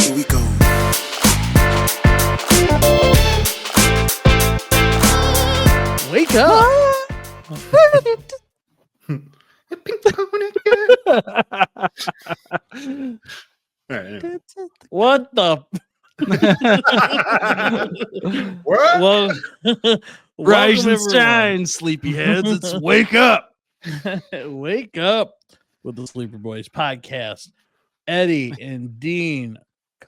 Here we go. Wake up. All right, anyway. What the? What? Well, Rise welcome, and shine, sleepyheads. It's wake up. everyone. Wake up with the Sleeper Boys podcast. Eddie and Dean,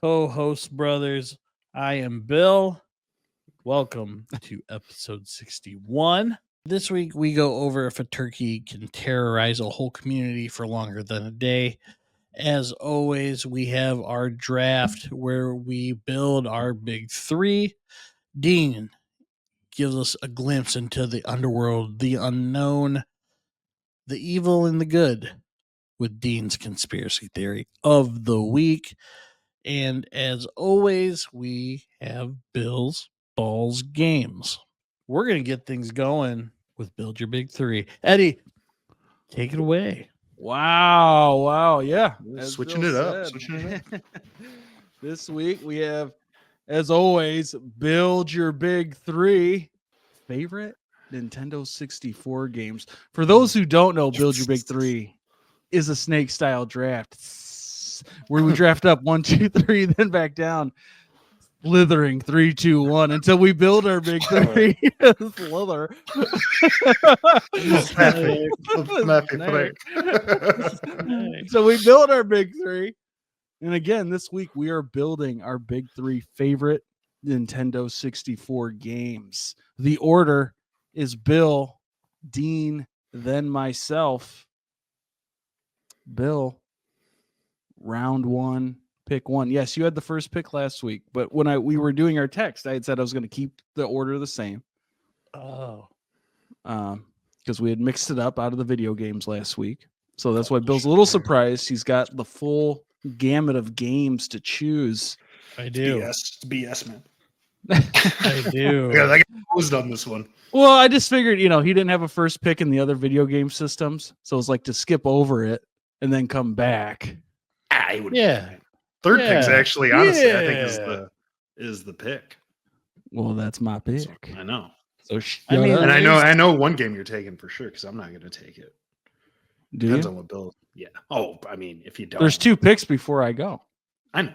co-host brothers. I am Bill. Welcome to episode 61. This week we go over if a turkey can terrorize a whole community for longer than a day. As always, we have our draft where we build our big three. Dean gives us a glimpse into the underworld, the unknown, the evil, and the good with Dean's conspiracy theory of the week. And as always, we have Bill's Balls Games. We're going to get things going with Build Your Big Three. Eddie, take it away. Wow. Yeah. As Switching Bill it up. said. Switching it up. This week we have, as always, Build Your Big Three favorite Nintendo 64 games. For those who don't know, Build Your Big Three is a snake style draft where we draft up 1, 2, 3, then back down, slithering 3, 2, 1 until we build our big three. Slither. So we build our big three. And again, this week we are building our big three favorite Nintendo 64 games. The order is Bill, Dean, then myself. Bill, round one, pick one. Yes, you had the first pick last week, but when we were doing our text, I had said I was going to keep the order the same. Oh. Because we had mixed it up out of the video games last week. So that's why Bill's a little surprised. He's got the full gamut of games to choose. I do. BS, man. I do. Yeah, I got closed on this one. Well, I just figured, he didn't have a first pick in the other video game systems. So it's like to skip over it and then come back. He would. Yeah. Third pick's Yeah. actually, honestly, I think Yeah. is the pick. Well, that's my pick. So, I know. So I mean, shut And up. I know one game you're taking for sure because I'm not going to take it. Do Depends you? on what Bill. Yeah. Oh, I mean, if you don't, There's 2 picks before I go. I know.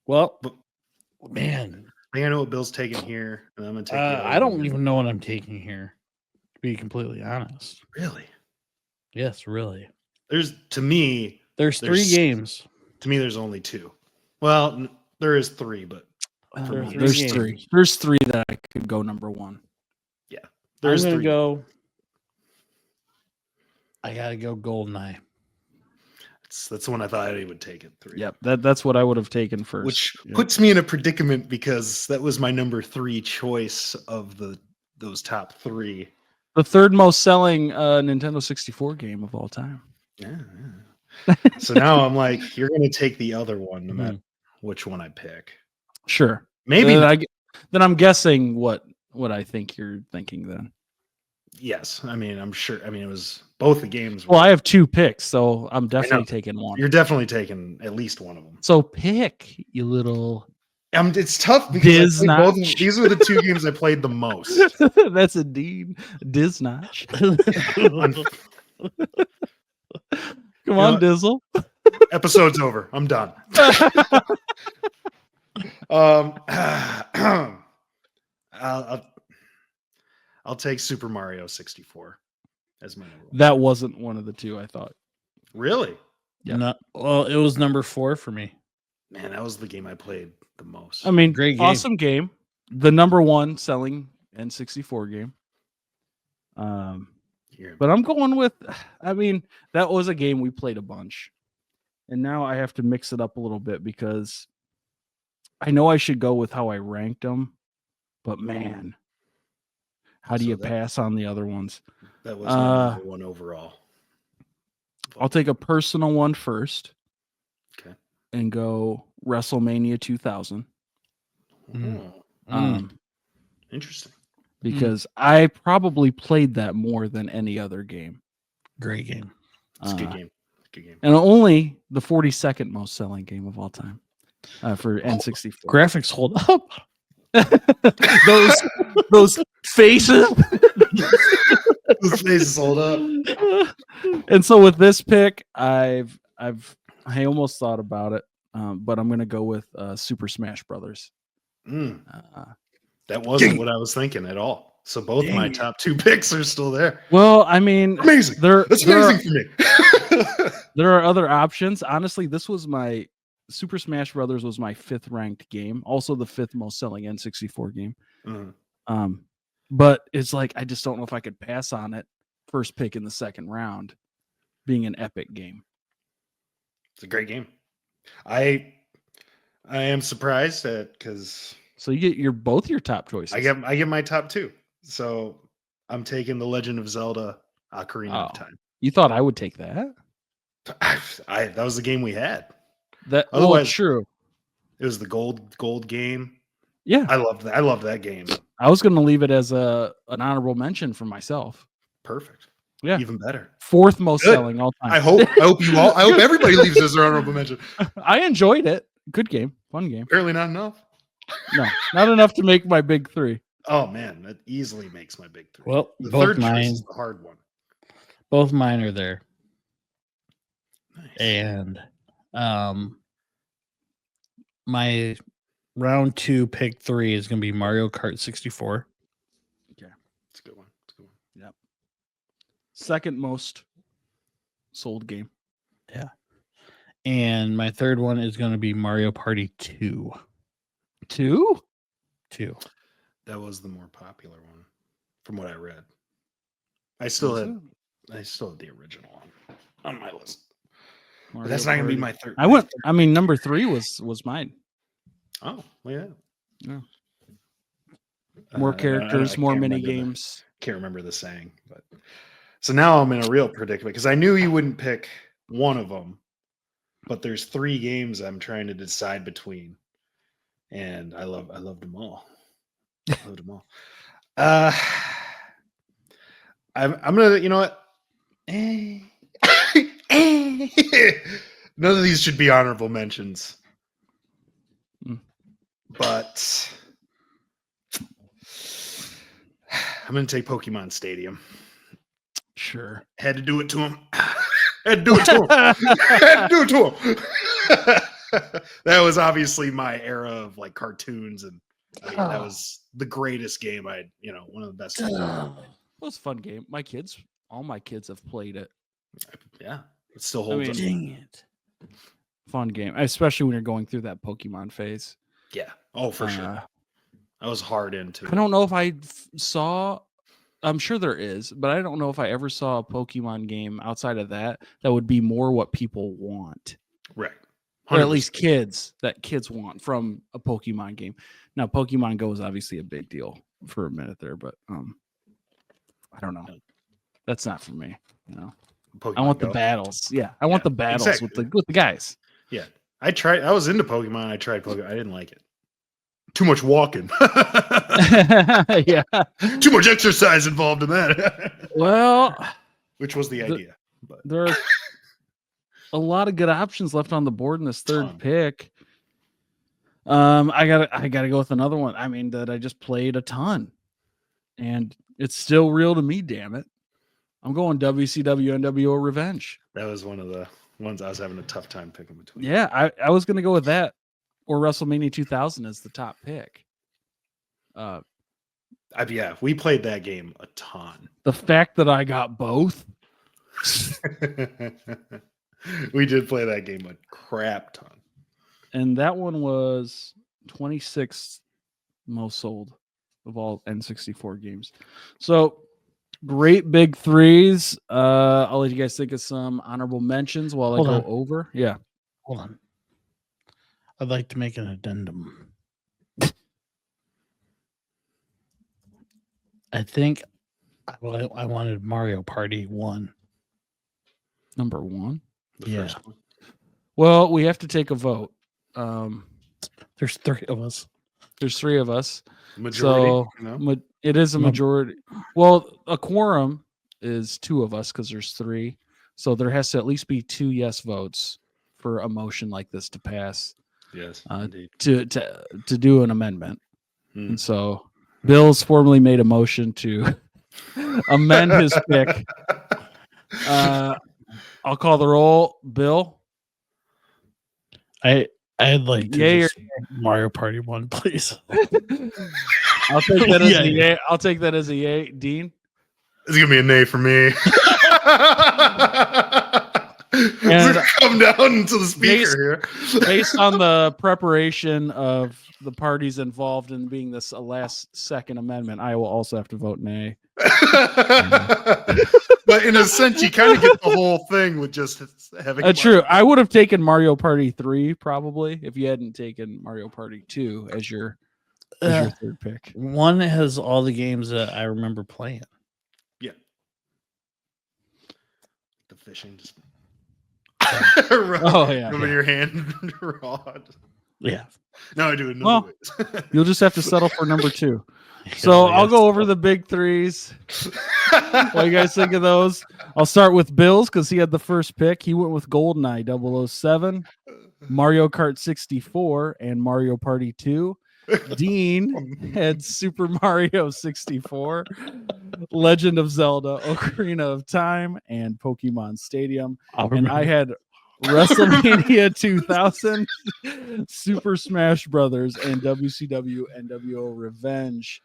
Well, But- man, I think I know what Bill's taking here, and I'm going to take. the other I don't one. even know what I'm taking here, to be completely honest. Really. Yes, really. There's 3 There's games. To me, there's only 2. Well, there is 3, but for me, There's games. 3. There's 3 that I could go number 1. there's I'm 3. go. I gotta go GoldenEye. That's the one I thought he would take at 3. Yep, that's what I would have taken first. Which Yeah. puts me in a predicament because that was my number 3 choice of those top 3. The third most selling Nintendo 64 game of all time. Yeah. So now I'm like, you're going to take the other one, no matter which one I pick. Sure. Maybe. Then I'm guessing what I think you're thinking then. Yes. I mean, I'm sure. I mean, it was both the games. Well, I have 2 picks, so I'm definitely taking one. You're definitely taking at least one of them. So pick, you little. It's tough because I played both of them. Diznotch. These were the 2 games I played the most. That's a Dean Diznotch. Come on, Dizzle. Episode's over. I'm done. I'll take Super Mario 64 as my number 1. That wasn't one of the 2 I thought. Really? Yeah. No, well, it was number 4 for me. Man, that was the game I played the most. I mean, Great game. awesome game. The number 1 selling N64 game. Here. But I'm going with, that was a game we played a bunch. And now I have to mix it up a little bit because I know I should go with how I ranked them. But man, how do So you pass on the other ones? That was my number 1 overall. I'll take a personal one first. Okay. And go WrestleMania 2000. Interesting. Because I probably played that more than any other game. Great game. It's a good game. Good game. And only the 42nd most selling game of all time. for N64. Graphics hold up. those faces. Those faces hold up. And so with this pick, I almost thought about it, but I'm gonna go with Super Smash Brothers. That wasn't what I was thinking at all. So both my top 2 picks are still there. Well, I mean, Amazing. That's amazing for me. There are other options. Honestly, this was my Super Smash Brothers was my 5th ranked game, also the 5th most selling N64 game. But it's like I just don't know if I could pass on it. First pick in the second round, being an epic game. It's a great game. I am surprised at because so you get both your top choices. I get my top 2. So I'm taking The Legend of Zelda: Ocarina of Time. You thought I would take that? That was the game we had. That Otherwise, true. It was the gold game. Yeah, I loved that. I loved that game. I was going to leave it as an honorable mention for myself. Perfect. Yeah, even better. 4th most selling all time. I hope everybody leaves as their honorable mention. I enjoyed it. Good game, fun game. Apparently not enough. No, not enough to make my big 3. Oh man, that easily makes my big 3. Well, the both third mine, choice is the hard one. Both mine are there. Nice. And my round 2 pick 3 is going to be Mario Kart 64. Okay, it's a good one. Yep. Second most sold game. Yeah. And my third one is going to be Mario Party 2. 2? That was the more popular one, from what I read. I still had the original on my list. But that's not going to be my third. Number 3 was mine. Oh, well, yeah. More characters, more mini games. Can't remember the saying, but so now I'm in a real predicament because I knew you wouldn't pick one of them, but there's 3 games I'm trying to decide between, and I loved them all. Loved them all. I'm gonna, you know what? None of these should be honorable mentions. But I'm going to take Pokemon Stadium. Sure. Had to do it to him. Had to do it to him. That was obviously my era of like cartoons, and that was the greatest game. One of the best. It was a fun game. All my kids have played it. Yeah, it still holds up. Dang it. Fun game, especially when you're going through that Pokemon phase. Yeah. Oh, for sure. I was hard into it. I don't know if I saw. I'm sure there is, but I don't know if I ever saw a Pokemon game outside of that would be more what people want. Right. 100%. Or at least kids want from a Pokemon game. Now, Pokemon Go is obviously a big deal for a minute there, but I don't know. That's not for me. Pokemon I want Go. The battles. Yeah, I want the battles exactly. with the guys. Yeah, I was into Pokemon. I tried Pokemon. I didn't like it. Too much walking. Yeah. Too much exercise involved in that. Well, which was the idea. But there are a lot of good options left on the board in this third pick. I gotta go with another one. I mean, that I just played a ton, and it's still real to me. Damn it, I'm going WCW NWO Revenge. That was one of the ones I was having a tough time picking between. Yeah, I was gonna go with that or WrestleMania 2000 as the top pick. Yeah, we played that game a ton. The fact that I got both. We did play that game a crap ton. And that one was 26th most sold of all N64 games. So great big 3s. I'll let you guys think of some honorable mentions while I go over. Yeah. Hold on. I'd like to make an addendum. I think I wanted Mario Party 1. Number 1? The first one. Well, we have to take a vote. There's 3 of us. There's 3 of us. Majority. So it is a majority. Well, a quorum is 2 of us because there's 3. So there has to at least be 2 yes votes for a motion like this to pass. Yes, indeed. to do an amendment. Hmm. And so Bill's formally made a motion to amend his pick. I'll call the roll. Bill, I'd like to Yay or just Mario Party 1, please. I'll take that as Yeah. a yay. I'll take that as a yay. Dean, It's gonna be a nay for me. And Come down to the speaker here. based on the preparation of the parties involved in being this a last second amendment, I will also have to vote nay. But in a sense, you kind of get the whole thing with just having. True. I would have taken Mario Party 3 probably if you hadn't taken Mario Party 2 as your third pick. 1 has all the games that I remember playing. Yeah. The fishing. Just... Oh, yeah. Rubbing your hand rod. Yeah. No, I do it. Well, Ways. You'll just have to settle for number 2. So I'll go over the big threes. What do you guys think of those? I'll start with Bill's because he had the first pick. He went with GoldenEye 007, Mario Kart 64, and Mario Party 2. Dean had Super Mario 64, Legend of Zelda, Ocarina of Time, and Pokemon Stadium. And I had WrestleMania 2000, Super Smash Brothers, and WCW NWO Revenge.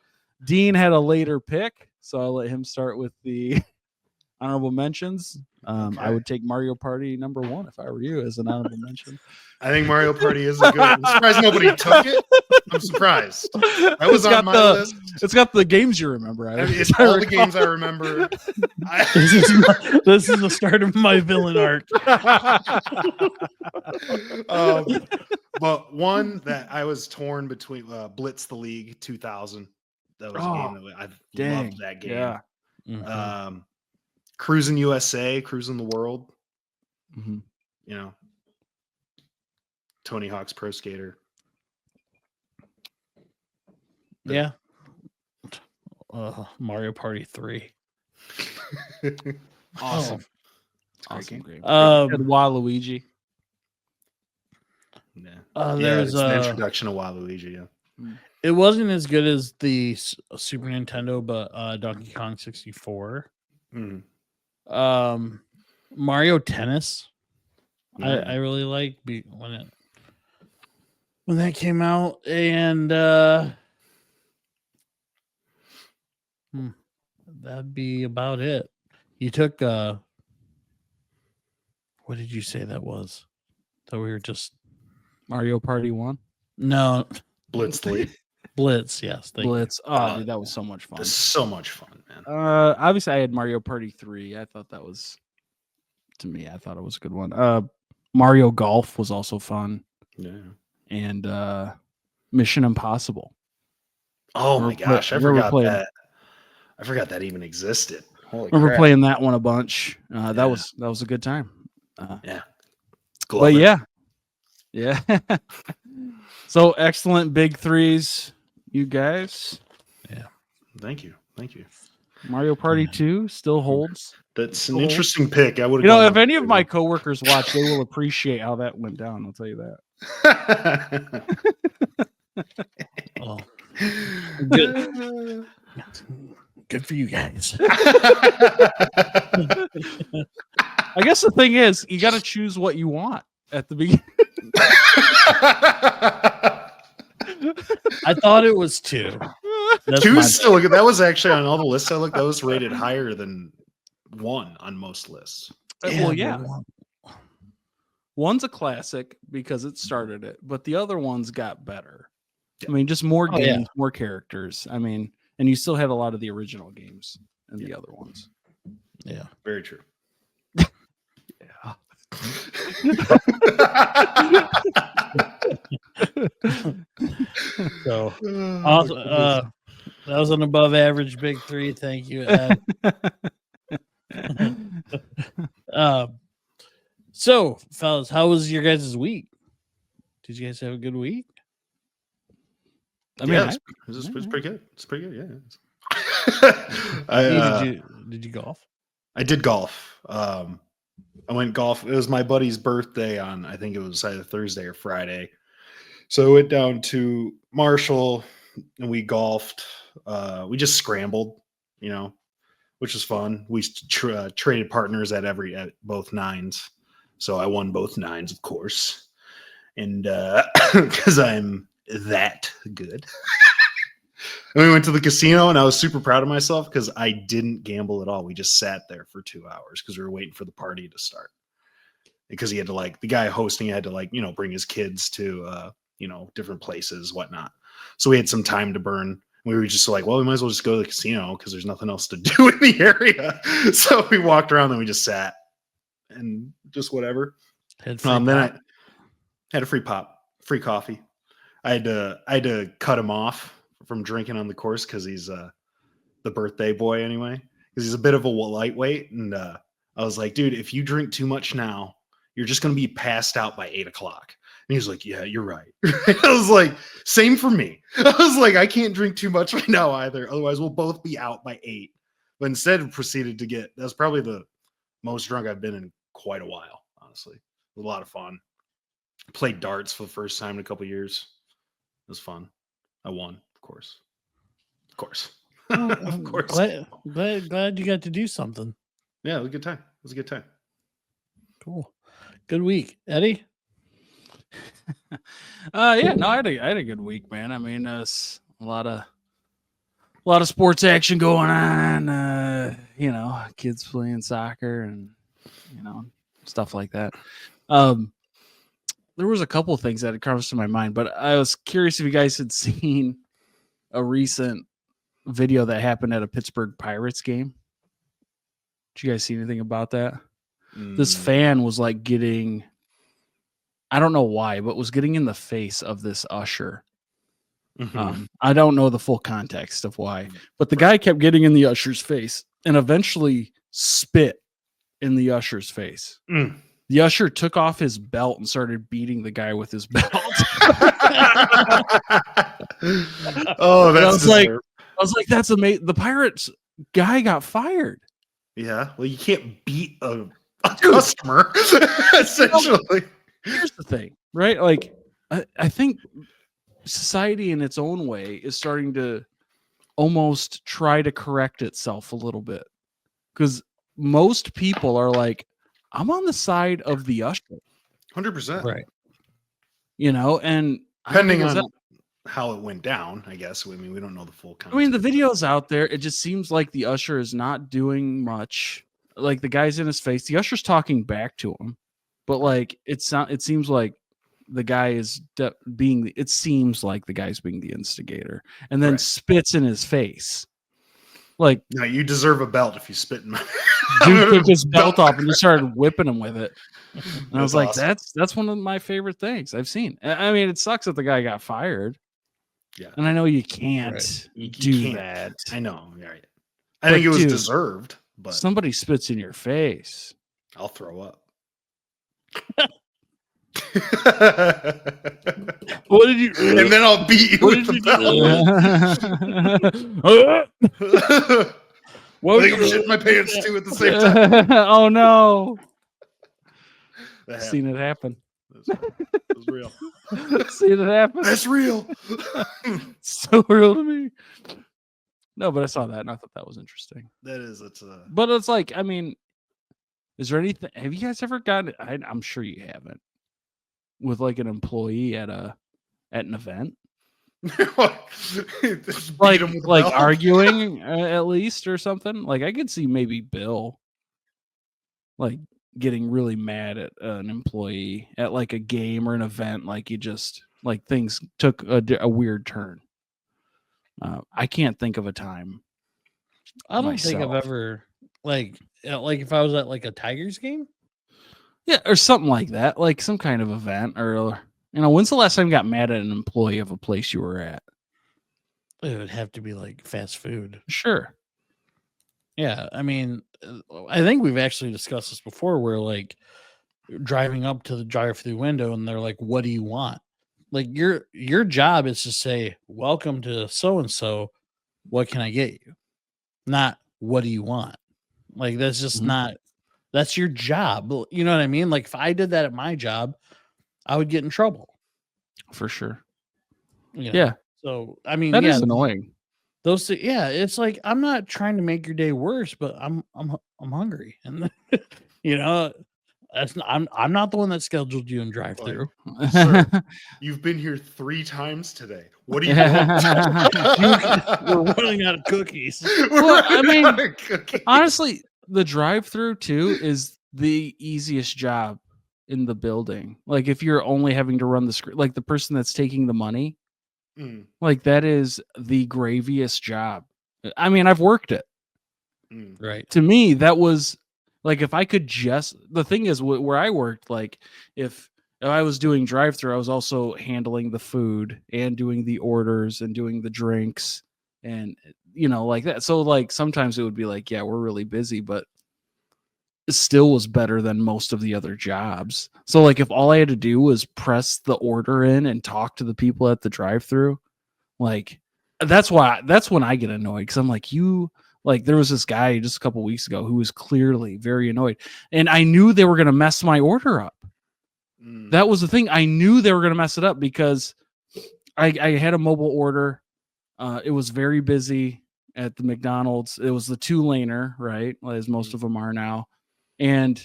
Dean had a later pick, so I'll let him start with the honorable mentions. I would take Mario Party number 1 if I were you as an honorable mention. I think Mario Party is a good. I'm surprised nobody took it. I'm surprised. That was on my list. It's got the games you remember. I mean, it's all the games I remember. This is the start of my villain arc. But one that I was torn between Blitz the League 2000. That was a game that I loved that game. Yeah. Mm-hmm. Cruising USA, Cruising the World. Mm-hmm. You know, Tony Hawk's Pro Skater. Yeah. Mario Party 3. Awesome. Oh, Awesome game. Um, Waluigi. Yeah. There's it's an introduction to Waluigi. Yeah. It wasn't as good as the Super Nintendo, but Donkey Kong 64. Mm. Mario Tennis. Yeah. I really like when that came out, and that'd be about it. You took what did you say that was? So we were just Mario Party 1? no Blitz the League. Blitz, yes. Blitz. Oh, dude, that was so much fun. That's so much fun, man. Obviously, I had Mario Party 3. I thought that was, to me, I thought it was a good one. Mario Golf was also fun. Yeah. And Mission Impossible. Oh my gosh, I forgot that. I forgot that even existed. Holy Remember crap. playing that one a bunch. That was a good time. Yeah. But yeah. So excellent big threes, you guys. Yeah. Thank you. Mario Party 2 still holds. That's an interesting pick. I would. If any of my coworkers watch, they will appreciate how that went down. I'll tell you that. Oh, good. Good for you guys. I guess the thing is, you got to choose what you want at the beginning. I thought it was 2. That's 2 my is still good. That was actually on all the lists I looked. That was rated higher than 1 on most lists. Well, yeah. One's a classic because it started it, but the other ones got better. I mean, just more games, more characters. I mean, and you still had a lot of the original games and the other ones. Yeah, very true. Yeah. So also, that was an above average big three. Thank you, Ed. So, fellas, how was your guys' week? Did you guys have a good week? I mean, it's pretty good. It's pretty good. Yeah. Did you golf? I did golf. I went golf. It was my buddy's birthday on, I think it was either Thursday or Friday. So I went down to Marshall and we golfed. We just scrambled, which was fun. We traded partners at both nines. So I won both nines, of course. And because I'm that good. And we went to the casino and I was super proud of myself because I didn't gamble at all. We just sat there for 2 hours because we were waiting for the party to start. Because he had to the guy hosting had to bring his kids to different places, whatnot. So we had some time to burn. We were just well, we might as well just go to the casino because there's nothing else to do in the area. So we walked around and we just sat and just whatever. Had Then I had a free pop, free coffee. I had to cut him off from drinking on the course because he's the birthday boy anyway. Because he's a bit of a lightweight, and I was like, dude, if you drink too much now, you're just gonna be passed out by 8 o'clock. And he was like, yeah, you're right. I was like, same for me. I was like, I can't drink too much right now either. Otherwise, we'll both be out by 8. But instead, proceeded to that's probably the most drunk I've been in quite a while, honestly. It was a lot of fun. Played darts for the first time in a couple of years. It was fun. I won, of course. Of course. Of course. Glad you got to do something. Yeah, it was a good time. It was a good time. Cool. Good week. Eddie? Yeah, no, I had a good week, man. I mean, a lot of sports action going on. Kids playing soccer and stuff like that. There was a couple of things that had crossed to my mind, but I was curious if you guys had seen a recent video that happened at a Pittsburgh Pirates game. Did you guys see anything about that? This fan was getting, I don't know why, but was getting in the face of this usher. Mm-hmm. I don't know the full context of why, but the guy kept getting in the usher's face and eventually spit in the usher's face. The usher took off his belt and started beating the guy with his belt. Oh, that's I was like, that's amazing. The Pirates guy got fired. Yeah, well, you can't beat a customer, essentially. Here's the thing, right? I think society in its own way is starting to almost try to correct itself a little bit. Because most people are like, I'm on the side of the usher. 100%. Right. And depending on how it went down, I guess. I mean, we don't know the full context. I mean, the video's out there. It just seems like the usher is not doing much. Like, the guy's in his face. The usher's talking back to him. But, it seems like the guy is it seems like the guy's being the instigator. And then spits in his face. No, you deserve a belt if you spit in my dude took his belt off and just started whipping him with it. And I was like, awesome. that's one of my favorite things I've seen. I mean, it sucks that the guy got fired. Yeah. And I know you can't do can't. that. I know. Right. I think it was deserved, but somebody spits in your face. I'll throw up. What did you? And then I'll beat you with the belt. What? I think I'm shitting my pants too at the same time. Oh no! That Seen it happen. It was real. Seen it happen. That's real. So real to me. No, but I saw that and I thought that was interesting. That is. But it's I mean, is there anything? Have you guys ever gotten? I'm sure you haven't. With an employee at an event, arguing at least or something. I could see maybe Bill getting really mad at an employee at a game or an event. You just things took a weird turn. I can't think of a time. I don't think I've ever if I was at a Tigers game. Yeah, or something like that, some kind of event, or when's the last time you got mad at an employee of a place you were at? It would have to be fast food. Sure. Yeah, I mean, I think we've actually discussed this before. Where driving up to the drive-through window, and they're like, "What do you want?" Your job is to say, "Welcome to so and so. What can I get you?" Not "What do you want?" That's just not. That's your job. You know what I mean? If I did that at my job, I would get in trouble. For sure. You know? Yeah. So I mean, That yeah, is annoying. those yeah, it's like I'm not trying to make your day worse, but I'm hungry, and you know that's not, I'm not the one that scheduled you in drive through. Sir, you've been here 3 times today. What do you want? We're running out of cookies. Well, I mean, running out of cookies. honestly, the drive-through too is the easiest job in the building. Like if you're only having to run the screen, like the person that's taking the money, Mm, like that is the graviest job. I mean, I've worked it. mm, Right. To me, that was like if I could just the thing is where I worked, like if I was doing drive-through, I was also handling the food and doing the orders and doing the drinks and like that. So like sometimes it would be like, yeah, we're really busy, but it still was better than most of the other jobs. So like if all I had to do was press the order in and talk to the people at the drive-through, like that's when I get annoyed because I'm like, there was this guy just a couple weeks ago who was clearly very annoyed, and I knew they were going to mess my order up. mm. That was the thing. I knew they were going to mess it up because I had a mobile order. It was very busy at the McDonald's. It was the 2-laner, right? As most of them are now. And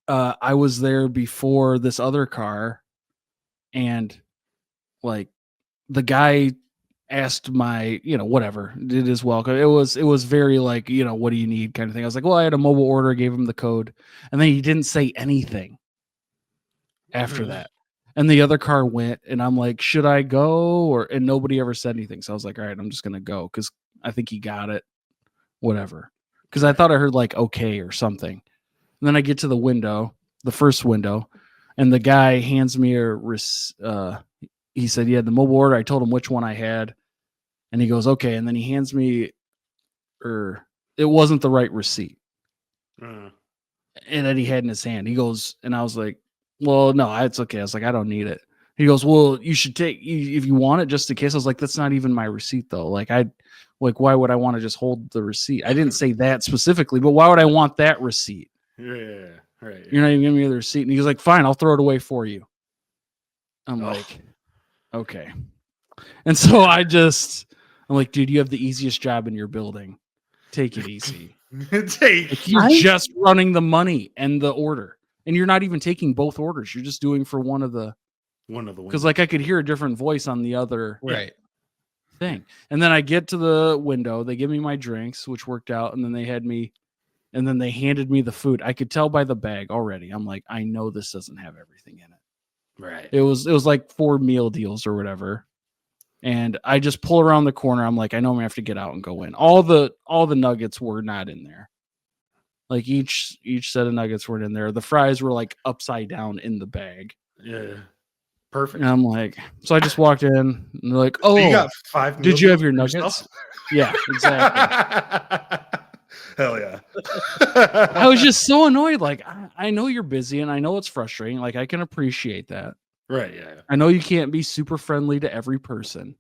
I was there before this other car, and like the guy asked my, whatever, did his welcome. It was very like, what do you need kind of thing. I was like, well, I had a mobile order, gave him the code, and then he didn't say anything after that. And the other car went, and I'm like, should I go? And nobody ever said anything. So I was like, all right, I'm just gonna go because I think he got it, whatever. Because I thought I heard like okay or something. And then I get to the window, the first window, and the guy hands me he said, yeah, the mobile order. I told him which one I had. And he goes, okay. And then he hands me, it wasn't the right receipt. And then he had in his hand. He goes, and I was like, well, no, it's okay. I was like, I don't need it. He goes, well, you should take, if you want it just in case. I was like, that's not even my receipt though. Like why would I want to just hold the receipt? I didn't say that specifically, but why would I want that receipt? Yeah, right. You're not even giving me the receipt. And he was like, fine, I'll throw it away for you. I'm like, okay. And so I'm like, dude, you have the easiest job in your building. Take it easy. You're just running the money and the order. And you're not even taking both orders. You're just doing for one of the because like I could hear a different voice on the other thing. And then I get to the window, they give me my drinks, which worked out, and then they handed me the food. I could tell by the bag already. I'm like, I know this doesn't have everything in it. Right. It was like 4 meal deals or whatever. And I just pull around the corner. I'm like, I know I'm gonna have to get out and go in. All the nuggets were not in there. Like each set of nuggets weren't in there. The fries were like upside down in the bag. Yeah. Perfect. And I'm like, so I just walked in and they're like, oh, so you got 5 did you have your meals nuggets? Yeah, exactly. Hell yeah. I was just so annoyed. Like, I know you're busy and I know it's frustrating. Like, I can appreciate that. Right. Yeah. I know you can't be super friendly to every person,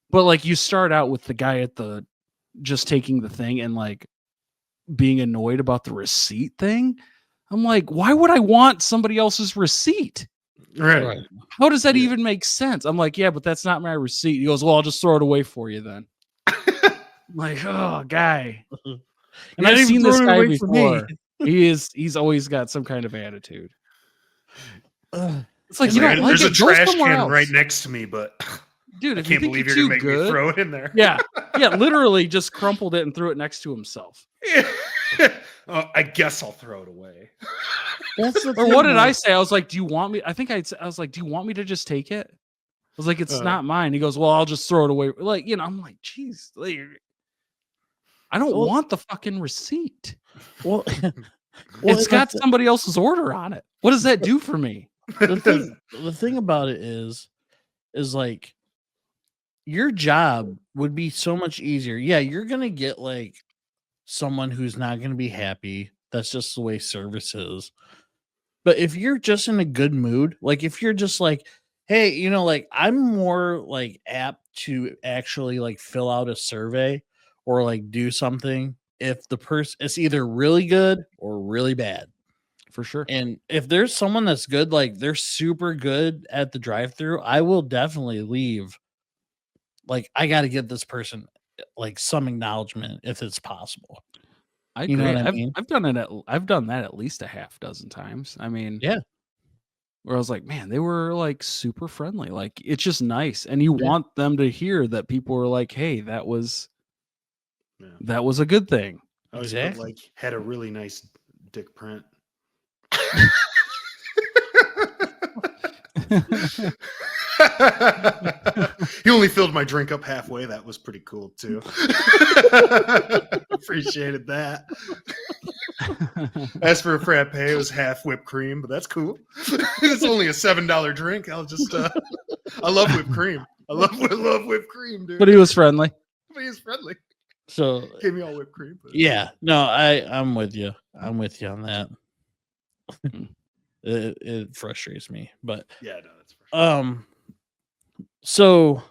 but like you start out with the guy at the just taking the thing and like being annoyed about the receipt thing. I'm like, why would I want somebody else's receipt? Right. How does that even make sense? I'm like, yeah, but that's not my receipt. He goes, well, I'll just throw it away for you then. I'm like, oh, guy. And I've seen this guy before. He's always got some kind of attitude. It's like, you don't like there's it. a trash Go can else. right next to me, but dude, I if can't you believe think you're you're gonna make me throw it in there. Yeah, literally just crumpled it and threw it next to himself. I guess I'll throw it away. That's the or what did I say? I was like, do you want me? I was like, do you want me to just take it? I was like, it's not mine. He goes, well, I'll just throw it away. Like, I'm like, geez, like, I don't want the fucking receipt. Well, it's got somebody else's order on it. What does that do for me? The thing about it is like your job would be so much easier. Yeah, you're gonna get like someone who's not gonna be happy. That's just the way service is. But if you're just in a good mood, like if you're just like, hey, like I'm more like apt to actually like fill out a survey or like do something if the person is either really good or really bad. for sure. And if there's someone that's good, like they're super good at the drive-through, I will definitely leave. Like I got to give this person like some acknowledgement if it's possible. I You know agree. what I mean? I've done that at least a half dozen times. I mean, Yeah. where I was like, man, they were like super friendly. Like it's just nice, and you Yeah. want them to hear that people were like, hey, that was Yeah. a good thing. I always put, Exactly. like, had a really nice dick print. He only filled my drink up halfway. That was pretty cool too. Appreciated that. As for a frappe, it was half whipped cream, but that's cool. It's only a $7 drink. I'll just I love whipped cream. I love whipped cream, dude. But he was friendly. But he's friendly. So Gave me all whipped cream. But yeah, no, I'm with you. I'm with you on that. It frustrates me, but yeah, no, that's for sure. So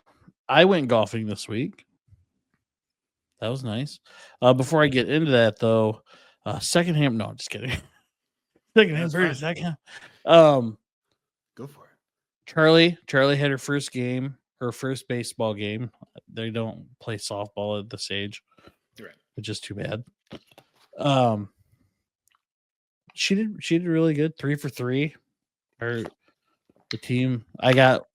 I went golfing this week. That was nice. Before I get into that though, secondhand. No, I'm just kidding. Secondhand, That's very fine. second. Go for it. Charlie had her first baseball game. They don't play softball at this age, Right. which is too bad. She did really good. 3 for 3. The team. I got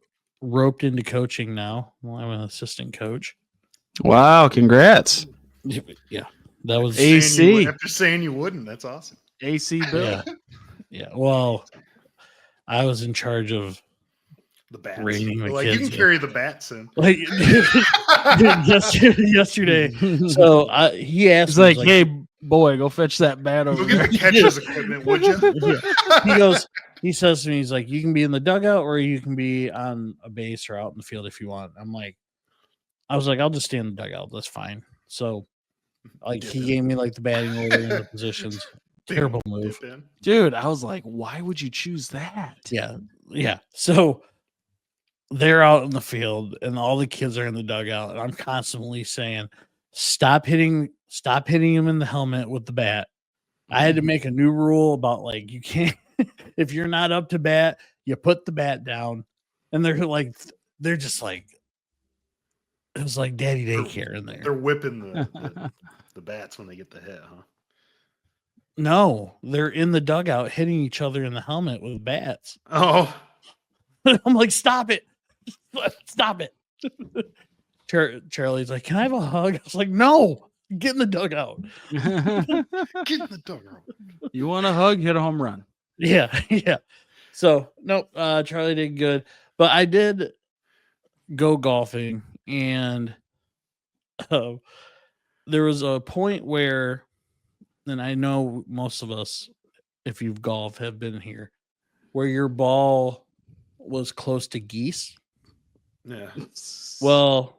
roped into coaching now. Well, I'm an assistant coach. Wow, congrats. Yeah, that was AC. After saying you wouldn't, that's awesome. AC Bill. Yeah. Well, I was in charge of The bats. Rating the Like kids, you can yeah. carry the bats in. like yesterday. So he asked He's me, like, hey, boy, go fetch that bat over Look there. at the catcher's equipment, would you? he says to me, he's like, you can be in the dugout or you can be on a base or out in the field if you want. I was like, I'll just stay in the dugout. That's fine. So like he gave me like the batting order and the positions. Terrible move. Dude, I was like, why would you choose that? Yeah. So they're out in the field and all the kids are in the dugout, and I'm constantly saying, stop hitting him in the helmet with the bat. I had to make a new rule about like you can't if you're not up to bat, you put the bat down. And they're just like it was like daddy daycare in there. They're whipping the bats when they get the hit, huh? No, they're in the dugout hitting each other in the helmet with bats. Oh. I'm like, stop it. Stop it. Charlie's like, can I have a hug? I was like, no, get in the dugout. Get in the dugout. You want a hug? Hit a home run. Yeah. So nope, Charlie did good, but I did go golfing, and there was a point where, and I know most of us, if you've golfed, have been here, where your ball was close to geese. Yeah. Well,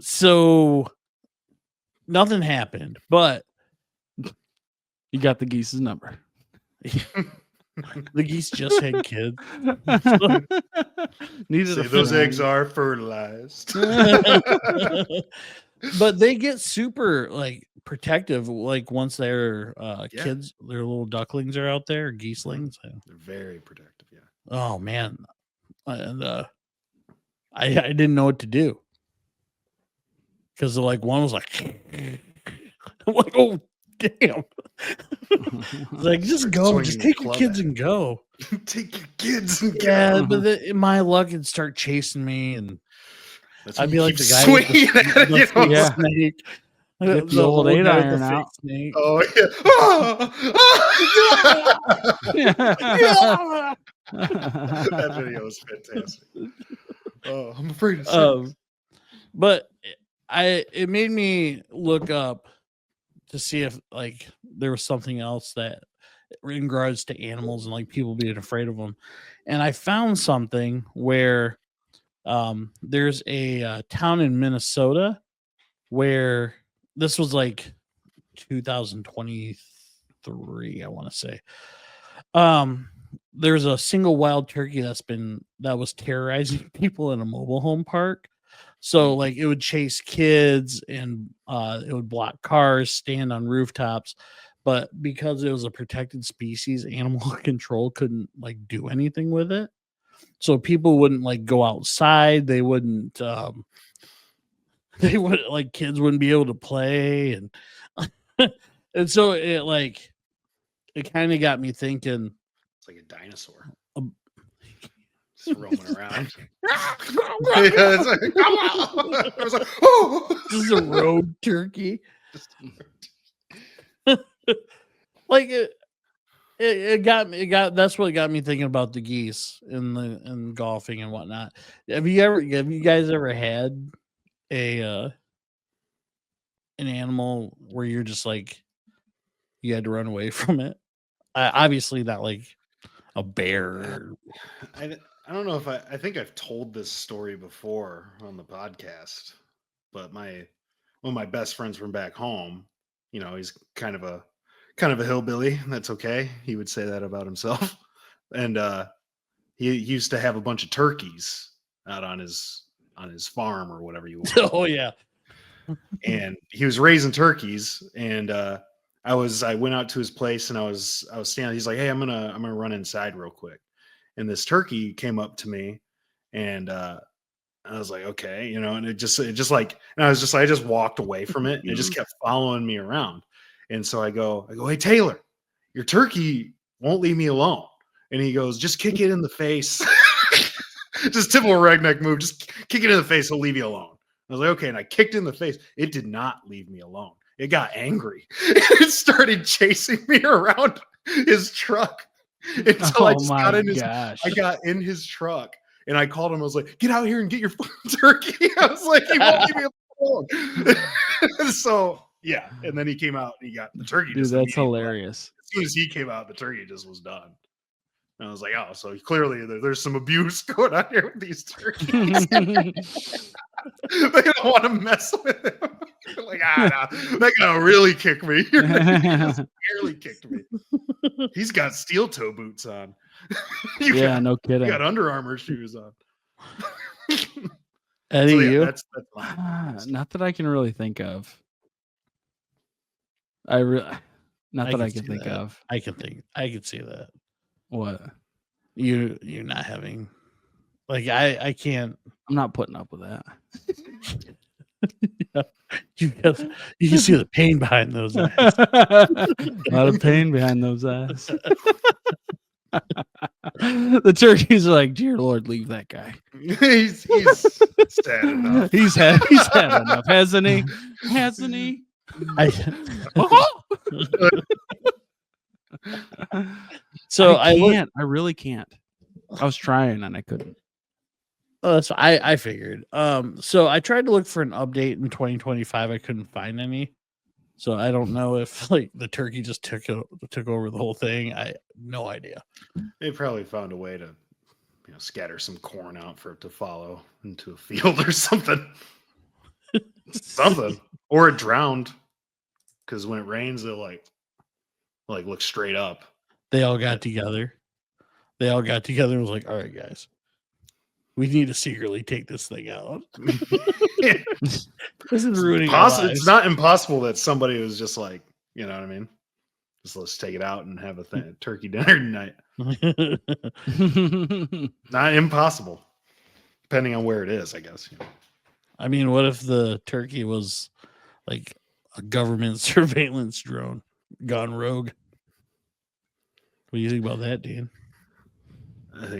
so nothing happened, but you got the geese's number. The geese just had kids. Needed Say a those friend. eggs are fertilized. But they get super like protective, like once their kids, their little ducklings are out there, geeslings. They're very protective, yeah. Oh man. And I didn't know what to do. Because like one was like I'm like, oh damn. Like just go, just take your kids and go. Take your kids and go. Yeah, but my luck would start chasing me, and I'd be like the guy swinging at with it, the snake. Get the old 8-iron out. Snake. Oh yeah. That video was fantastic. Oh, I'm afraid of snakes. But it made me look up to see if like there was something else that in regards to animals and like people being afraid of them. And I found something where there's a town in Minnesota where this was like 2023, I want to say. There's a single wild turkey that was terrorizing people in a mobile home park. So like it would chase kids and it would block cars, stand on rooftops. but because it was a protected species, animal control couldn't like do anything with it. So people wouldn't like go outside. They wouldn't. They would like kids wouldn't be able to play, and and so it kind of got me thinking. It's like a dinosaur. Um, Just roaming around. It's like, come on! I was like, oh! This is a road turkey. Like it got me. That's what got me thinking about the geese and golfing and whatnot. Have you guys ever had an animal where you're just like you had to run away from it? Obviously not like a bear. I don't know if I think I've told this story before on the podcast, but one of my best friends from back home, he's kind of a hillbilly. That's okay. He would say that about himself. And he used to have a bunch of turkeys out on his farm or whatever you want. Oh yeah. And he was raising turkeys, and I went out to his place, and I was standing. He's like, "Hey, I'm gonna run inside real quick." And this turkey came up to me, and I was like, "Okay," and it just like, and I just walked away from it, and it just kept following me around. And so I go, "Hey Taylor, your turkey won't leave me alone." And he goes, "Just kick it in the face." Just typical redneck move. Just kick it in the face, he'll leave you alone. I was like, okay, and I kicked it in the face. It did not leave me alone. It got angry. It started chasing me around his truck until I got in his truck, and I called him. I was like, "Get out here and get your turkey." I was like, "He won't leave me alone." So yeah, and then he came out and he got the turkey. Dude, that's hilarious. As soon as he came out, the turkey just was done. And I was like, "Oh, so clearly there's some abuse going on here with these turkeys." They don't want to mess with him. They're like, no, they're gonna really kick me. He just barely kicked me. He's got steel toe boots on. No kidding. You got Under Armour shoes on. Eddie, So, you? that's Not that I can really think of. I can think of. I can see that. What? You're not having like I can't. I'm not putting up with that. You can see the pain behind those eyes. A lot of pain behind those eyes. The turkeys are like, "Dear Lord, leave that guy." he's sad enough. He's had enough, hasn't he? Hasn't he? So I really can't. I was trying and I couldn't. Oh, that's I figured. So I tried to look for an update in 2025. I couldn't find any. So I don't know if like the turkey just took over the whole thing. I no idea. They probably found a way to scatter some corn out for it to follow into a field or something. Something. Or it drowned. Because when it rains, they'll like look straight up. They all got together. And was like, "All right, guys, we need to secretly take this thing out." This is ruining our lives. It's not impossible that somebody was just like, you know what I mean? Just let's take it out and have a turkey dinner tonight. Not impossible. Depending on where it is, I guess. I mean, what if the turkey was like a government surveillance drone gone rogue? What do you think about that, Dean?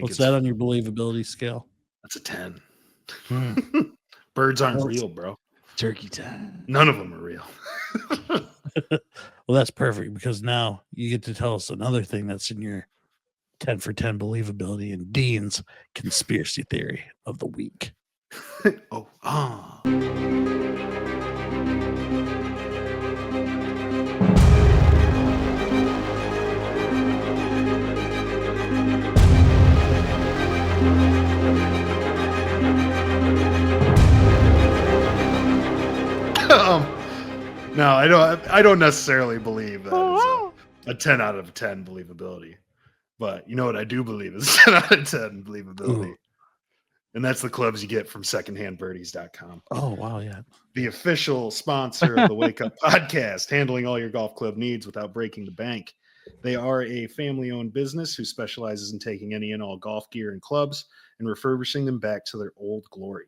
What's that on your believability scale? That's a 10. Birds aren't real, bro. Turkey time. None of them are real. Well, that's perfect because now you get to tell us another thing that's in your 10 for 10 believability and Dean's conspiracy theory of the week. No, I don't necessarily believe that is a 10 out of 10 believability. But you know what I do believe is 10 out of 10 believability. And that's the clubs you get from secondhandbirdies.com. Oh, wow. Yeah. The official sponsor of the Wake Up Podcast, handling all your golf club needs without breaking the bank. They are a family-owned business who specializes in taking any and all golf gear and clubs and refurbishing them back to their old glory,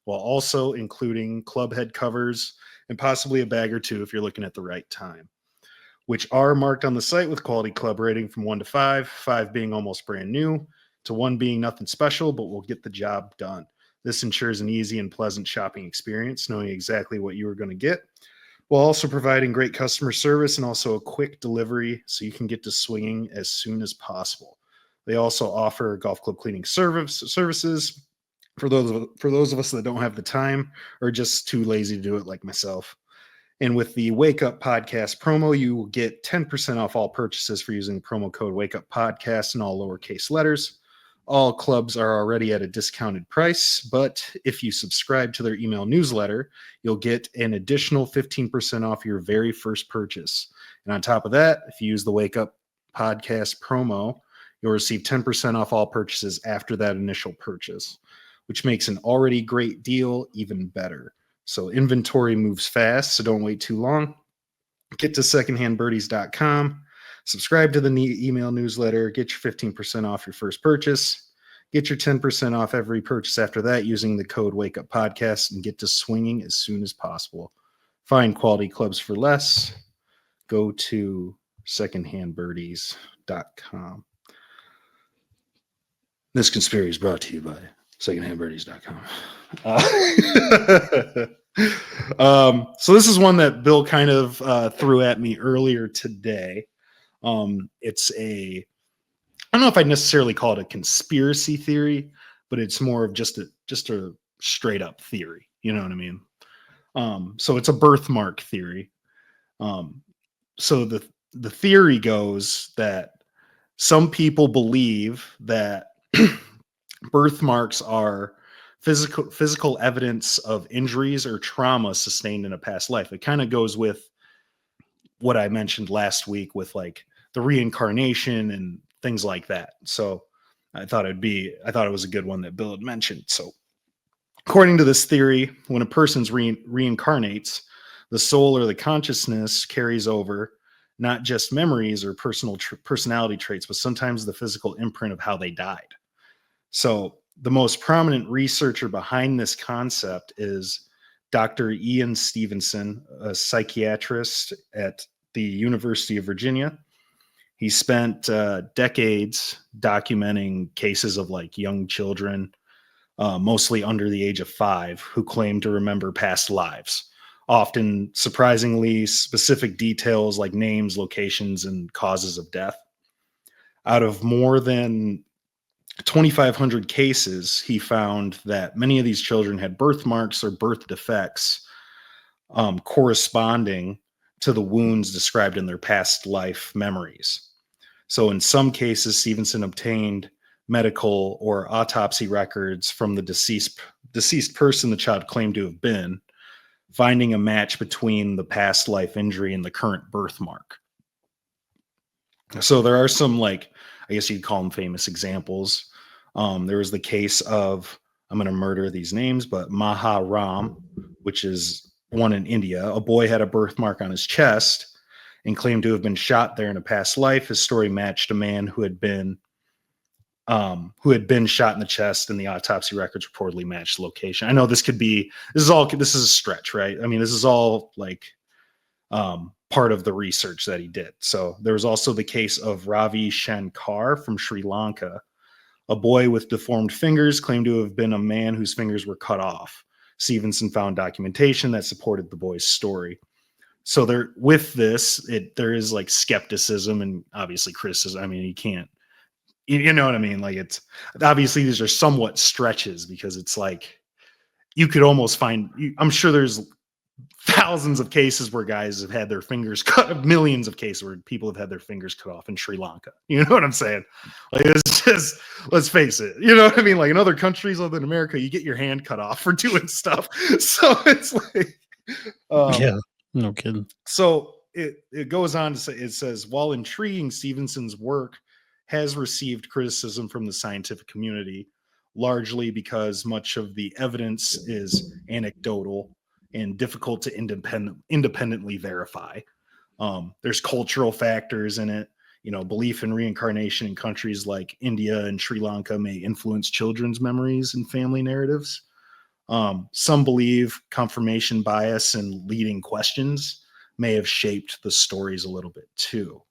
while also including club head covers and possibly a bag or two if you're looking at the right time, which are marked on the site with quality club rating from 1 to 5, 5 being almost brand new, to 1 being nothing special, but will get the job done. This ensures an easy and pleasant shopping experience, knowing exactly what you are going to get, while also providing great customer service and also a quick delivery so you can get to swinging as soon as possible. They also offer golf club cleaning services for those of us that don't have the time or just too lazy to do it like myself. And with the Wake Up Podcast promo, you will get 10% off all purchases for using the promo code Wake Up Podcast in all lowercase letters. All clubs are already at a discounted price, but if you subscribe to their email newsletter, you'll get an additional 15% off your very first purchase. And on top of that, if you use the Wake Up Podcast promo, you'll receive 10% off all purchases after that initial purchase, which makes an already great deal even better. So inventory moves fast, so don't wait too long. Get to secondhandbirdies.com, subscribe to the email newsletter, get your 15% off your first purchase, get your 10% off every purchase after that using the code Wake Up Podcast, and get to swinging as soon as possible. Find quality clubs for less. Go to secondhandbirdies.com. This conspiracy is brought to you by secondhandbirdies.com. So this is one that Bill kind of threw at me earlier today. It's I don't know if I'd necessarily call it a conspiracy theory, but it's more of just a straight up theory. You know what I mean? So it's a birthmark theory. So the theory goes that some people believe that birthmarks are physical evidence of injuries or trauma sustained in a past life. It kind of goes with what I mentioned last week with like the reincarnation and things like that. So I thought it was a good one that Bill had mentioned. So according to this theory, when a person's reincarnates, the soul or the consciousness carries over not just memories or personality traits, but sometimes the physical imprint of how they died. So the most prominent researcher behind this concept is Dr. Ian Stevenson, a psychiatrist at the University of Virginia. He spent decades documenting cases of like young children, mostly under the age of 5, who claim to remember past lives, often surprisingly specific details like names, locations, and causes of death. Out of more than 2,500 cases, he found that many of these children had birthmarks or birth defects corresponding to the wounds described in their past life memories. So in some cases, Stevenson obtained medical or autopsy records from the deceased person the child claimed to have been, finding a match between the past life injury and the current birthmark. So there are some, like, I guess you'd call them famous examples. There was the case of, I'm going to murder these names, but Maha Ram, which is one in India. A boy had a birthmark on his chest and claimed to have been shot there in a past life. His story matched a man who had been shot in the chest, and the autopsy records reportedly matched the location. I know this is a stretch, right? I mean, this is all like part of the research that he did. So there was also the case of Ravi Shankar from Sri Lanka. A boy with deformed fingers claimed to have been a man whose fingers were cut off. Stevenson found documentation that supported the boy's story. So there is like skepticism and obviously criticism. I mean, you know what I mean? Like, it's obviously these are somewhat stretches, because it's like you could almost I'm sure there's thousands of cases where guys have had their fingers cut, millions of cases where people have had their fingers cut off in Sri Lanka. You know what I'm saying? Like, it's just, let's face it. You know what I mean? Like in other countries other than America, you get your hand cut off for doing stuff. So it's like, Yeah, no kidding. So it goes on to say, it says, while intriguing, Stevenson's work has received criticism from the scientific community. largely because much of the evidence is anecdotal and difficult to independently verify. There's cultural factors in it. Belief in reincarnation in countries like India and Sri Lanka may influence children's memories and family narratives. Some believe confirmation bias and leading questions may have shaped the stories a little bit too.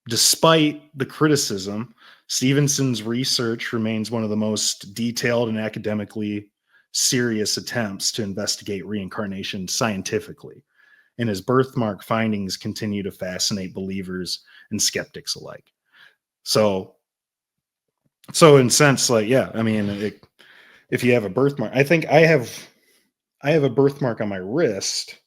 Despite the criticism, Stevenson's research remains one of the most detailed and academically serious attempts to investigate reincarnation scientifically, and his birthmark findings continue to fascinate believers and skeptics alike. So in a sense, like, yeah, I mean, if you have a birthmark, I think I have a birthmark on my wrist,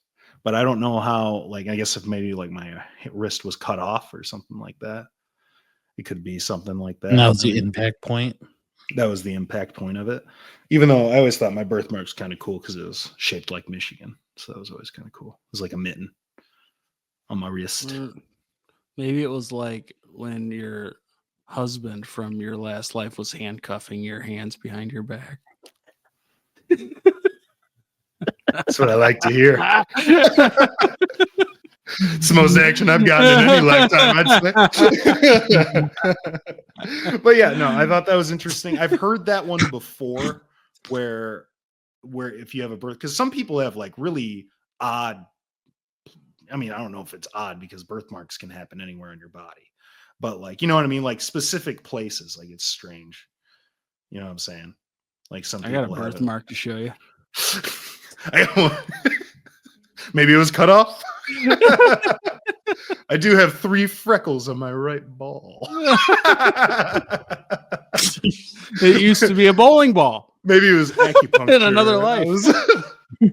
but I don't know how, like, I guess if maybe like my wrist was cut off or something like that, it could be something like that. And that was the impact point. That was the impact point of it. Even though I always thought my birthmark was kind of cool because it was shaped like Michigan. So that was always kind of cool. It was like a mitten on my wrist. Maybe it was like when your husband from your last life was handcuffing your hands behind your back. That's what I like to hear. It's the most action I've gotten in any lifetime, I'd say. But yeah, no, I thought that was interesting. I've heard that one before where if you have a birth, because some people have like really odd, I mean, I don't know if it's odd because birthmarks can happen anywhere in your body, but like, you know what I mean? Like specific places, like it's strange. You know what I'm saying? Like some I people got a birthmark to show you. Maybe it was cut off. I do have 3 freckles on my right ball. It used to be a bowling ball. Maybe it was acupuncture in another life.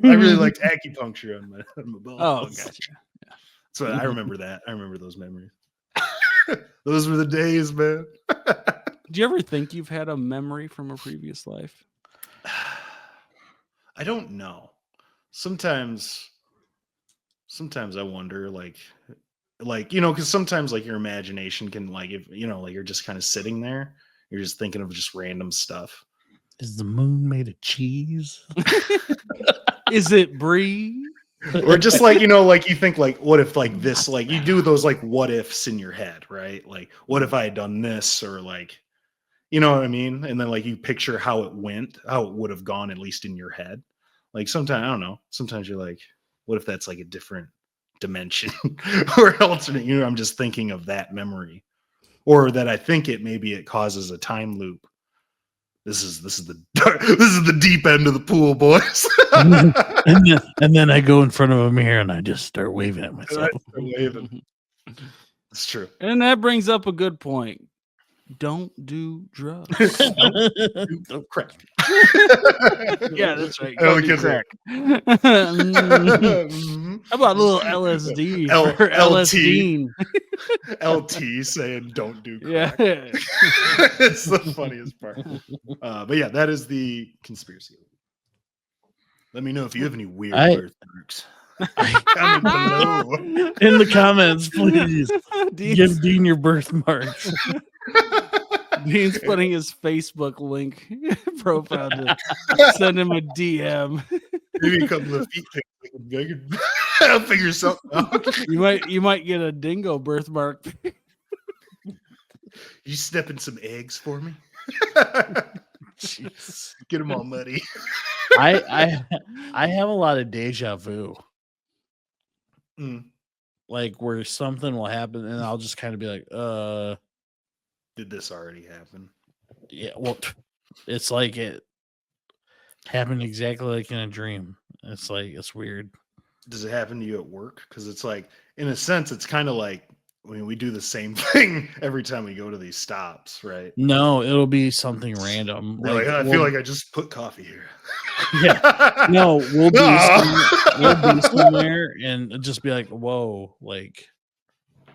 I really liked acupuncture on my ball. Oh, gotcha. Yeah. So I remember that. I remember those memories. Those were the days, man. Do you ever think you've had a memory from a previous life? I don't know. Sometimes I wonder, like, because sometimes like your imagination can, like, if like you're just kind of sitting there, you're just thinking of just random stuff. Is the moon made of cheese? Is it brie? Or just like, like you think like, what if like this, like you do those like what ifs in your head, right? Like, what if I had done this, or like, you know what I mean? And then like you picture how it would have gone, at least in your head. Like sometimes, I don't know, sometimes you're like, what if that's like a different dimension or alternate? I'm just thinking of that memory, or that I think maybe it causes a time loop. This is the deep end of the pool, boys. and then I go in front of a mirror and I just start waving at myself. It's true. And that brings up a good point. Don't do drugs. Don't crack. Yeah, that's right. All the Don't do kids crack. Mhm. How about a little LSD? for LT. LSD? LT saying don't do Yeah. crack. It's the funniest part. But yeah, that is the conspiracy. Let me know if you have any weird birthmarks. Comment below. In the comments, please. Dean's, Give Dean your birthmarks. Dean's putting his Facebook link profile to send him a DM. Maybe a couple of feet pics. I'll figure something out. You might get a dingo birthmark. You step in some eggs for me? Jeez. Get them all muddy. I have a lot of deja vu. Like where something will happen and I'll just kind of be like, did this already happen? Yeah, well, it's like it happened exactly like in a dream. It's like, it's weird. Does it happen to you at work? Because it's like, in a sense, it's kind of like, I mean, we do the same thing every time we go to these stops, right? No, it'll be something random. Like, I feel like I just put coffee here. Yeah. No, we'll be somewhere and just be like, whoa, like,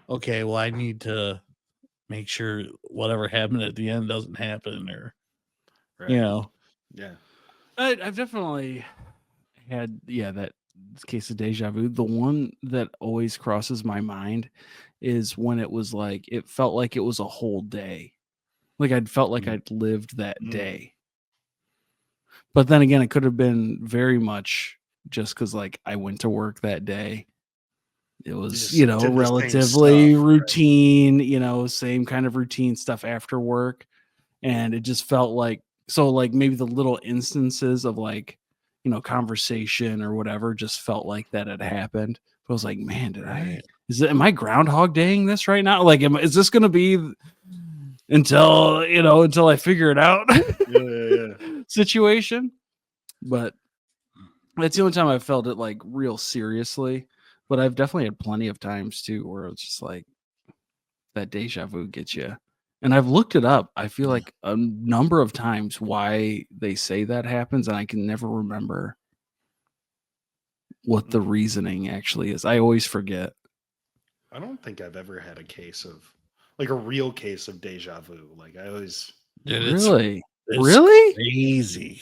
okay, well, I need to make sure whatever happened at the end doesn't happen, or Right. Yeah. I've definitely had that case of deja vu. The one that always crosses my mind is when it was like, it felt like it was a whole day. Like I'd felt like Mm. I'd lived that Mm. day. But then again, it could have been very much just because like I went to work that day. It was, just did the same relatively stuff, right? routine, same kind of routine stuff after work. And it just felt like, so like maybe the little instances of like, conversation or whatever just felt like that had happened. But I was like, man, Right. am I Groundhog Daying this right now? Like, is this going to be until I figure it out Yeah. situation? But that's the only time I felt it like real seriously. But I've definitely had plenty of times too where it's just like that deja vu gets you. And I've looked it up. I feel like a number of times why they say that happens, and I can never remember what the reasoning actually is. I always forget. I don't think I've ever had a case of like a real case of deja vu. Like I always, Dude, Really? it's Really? crazy.